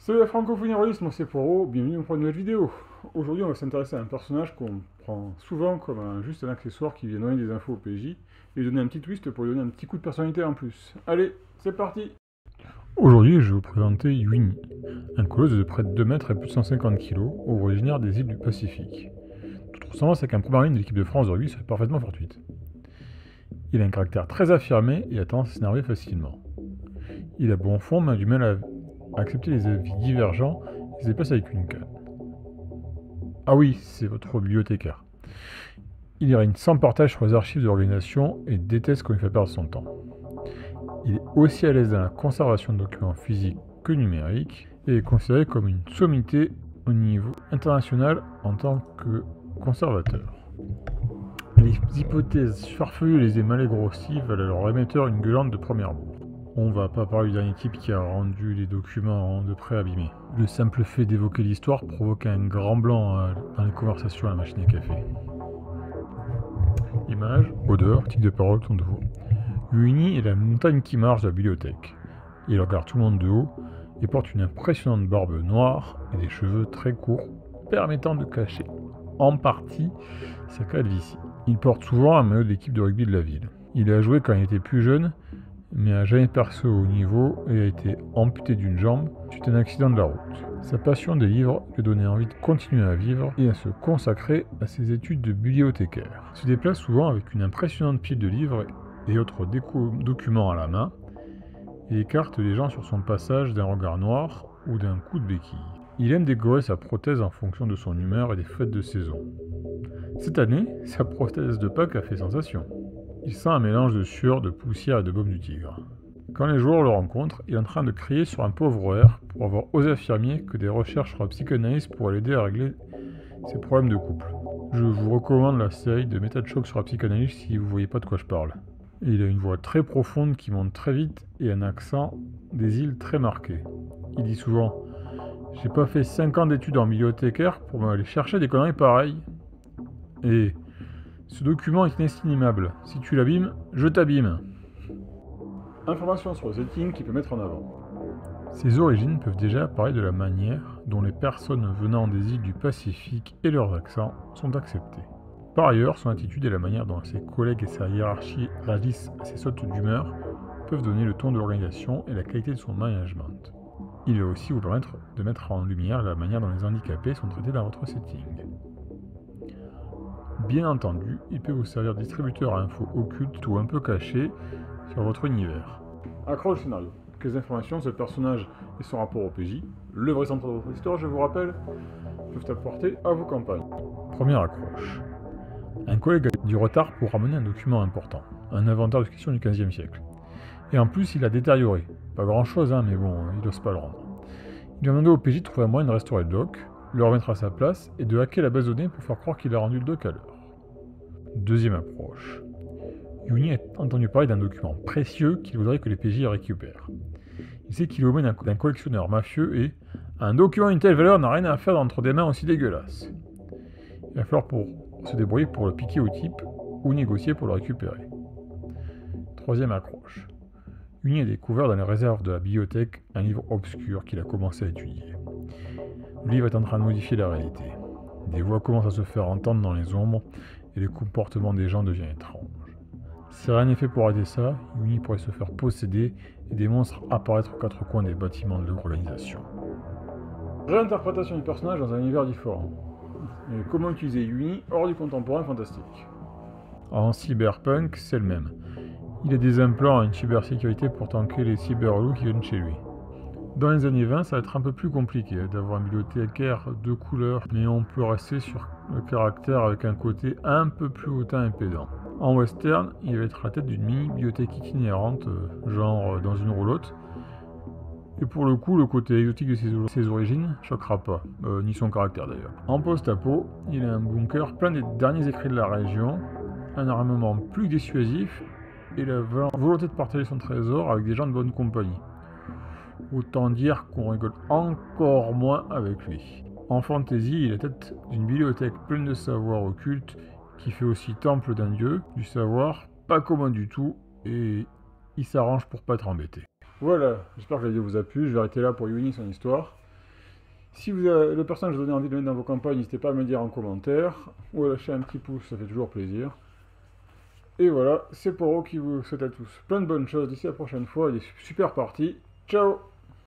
Salut la francophonie royaliste, moi c'est Poirot, bienvenue pour une nouvelle vidéo. Aujourd'hui on va s'intéresser à un personnage qu'on prend souvent comme juste un accessoire qui vient donner des infos au PJ et lui donner un petit twist pour lui donner un petit coup de personnalité en plus. Allez, c'est parti. Aujourd'hui je vais vous présenter Yuini, un colosse de près de 2 mètres et plus de 150 kg, originaire des îles du Pacifique. Toute ressemblance avec un première ligne de l'équipe de France de rugby serait parfaitement fortuite. Il a un caractère très affirmé et a tendance à s'énerver facilement. Il a bon fond mais a du mal à accepter les avis divergents et se déplace avec une canne. Ah oui, c'est votre bibliothécaire. Il iragne sans partage sur les archives de l'organisation et déteste qu'on lui fait perdre son temps. Il est aussi à l'aise dans la conservation de documents physiques que numériques et est considéré comme une sommité au niveau international en tant que conservateur. Les hypothèses farfelues et les émalés grossis valent à leur émetteur une gueulante de première bourre. On va pas parler du dernier type qui a rendu les documents de près abîmés. Le simple fait d'évoquer l'histoire provoque un grand blanc dans les conversations à la machine à café. Image, odeur, tic de parole, ton de voix. Yuini est la montagne qui marche de la bibliothèque. Il regarde tout le monde de haut et porte une impressionnante barbe noire et des cheveux très courts permettant de cacher en partie sa calvitie. Il porte souvent un maillot de l'équipe de rugby de la ville. Il a joué quand il était plus jeune, mais n'a jamais percé au haut niveau et a été amputé d'une jambe suite à un accident de la route. Sa passion des livres lui a donné envie de continuer à vivre et à se consacrer à ses études de bibliothécaire. Il se déplace souvent avec une impressionnante pile de livres et autres documents à la main et écarte les gens sur son passage d'un regard noir ou d'un coup de béquille. Il aime décorer sa prothèse en fonction de son humeur et des fêtes de saison. Cette année, sa prothèse de Pâques a fait sensation. Il sent un mélange de sueur, de poussière et de baume du tigre. Quand les joueurs le rencontrent, il est en train de crier sur un pauvre air pour avoir osé affirmer que des recherches sur la psychanalyse pourraient l'aider à régler ses problèmes de couple. Je vous recommande la série de méthodes choc sur la psychanalyse si vous ne voyez pas de quoi je parle. Et il a une voix très profonde qui monte très vite et un accent des îles très marqué. Il dit souvent « J'ai pas fait 5 ans d'études en bibliothécaire pour aller chercher des conneries pareilles. » Et ce document est inestimable. Si tu l'abîmes, je t'abîme. Informations sur le setting qu'il peut mettre en avant. Ses origines peuvent déjà parler de la manière dont les personnes venant des îles du Pacifique et leurs accents sont acceptées. Par ailleurs, son attitude et la manière dont ses collègues et sa hiérarchie réagissent à ses sautes d'humeur peuvent donner le ton de l'organisation et la qualité de son management. Il va aussi vous permettre de mettre en lumière la manière dont les handicapés sont traités dans votre setting. Bien entendu, il peut vous servir de distributeur à infos occultes ou un peu cachées sur votre univers. Accroche le scénario. Quelles informations ce personnage et son rapport au PJ, le vrai centre de votre histoire, je vous rappelle, peuvent apporter à vos campagnes. Première accroche. Un collègue a du retard pour ramener un document important, un inventaire de questions du XVe siècle. Et en plus, il a détérioré. Pas grand chose, mais bon, il n'ose pas le rendre. Il a demandé au PJ de trouver un moyen de restaurer le doc, le remettre à sa place et de hacker la base de données pour faire croire qu'il a rendu le doc à l'heure. Deuxième approche. Yuini a entendu parler d'un document précieux qu'il voudrait que les PJ récupèrent. Il sait qu'il est au mains d'un collectionneur mafieux et un document d'une telle valeur n'a rien à faire entre des mains aussi dégueulasses. Il va falloir se débrouiller pour le piquer au type ou négocier pour le récupérer. Troisième accroche. Yuini a découvert dans les réserves de la bibliothèque un livre obscur qu'il a commencé à étudier. Le livre est en train de modifier la réalité. Des voix commencent à se faire entendre dans les ombres et le comportement des gens devient étrange. Si rien n'est fait pour arrêter ça, Yuini pourrait se faire posséder et des monstres apparaître aux quatre coins des bâtiments de l'organisation. Réinterprétation du personnage dans un univers différent. Et comment utiliser Yuini hors du contemporain fantastique. En cyberpunk, c'est le même. Il a des implants à une cybersécurité pour tanker les cyberloups qui viennent chez lui. Dans les années 20, ça va être un peu plus compliqué d'avoir un bibliothécaire de couleur, mais on peut rester sur le caractère avec un côté un peu plus hautain et pédant. En western, il va être à la tête d'une mini-bibliothèque itinérante, genre dans une roulotte. Et pour le coup, le côté exotique de ses origines choquera pas, ni son caractère d'ailleurs. En post-apo, il a un bunker plein des derniers écrits de la région, un armement plus dissuasif et la volonté de partager son trésor avec des gens de bonne compagnie. Autant dire qu'on rigole encore moins avec lui. En fantasy, il est la tête d'une bibliothèque pleine de savoirs occultes qui fait aussi temple d'un dieu, du savoir pas commun du tout, et il s'arrange pour pas être embêté. Voilà, j'espère que la vidéo vous a plu, je vais arrêter là pour Yuini son histoire. Si vous avez, le personnage vous donne envie de le mettre dans vos campagnes, n'hésitez pas à me le dire en commentaire, ou à lâcher un petit pouce, ça fait toujours plaisir. Et voilà, c'est Poro qui vous souhaite à tous plein de bonnes choses d'ici la prochaine fois, et des super parties. Ciao!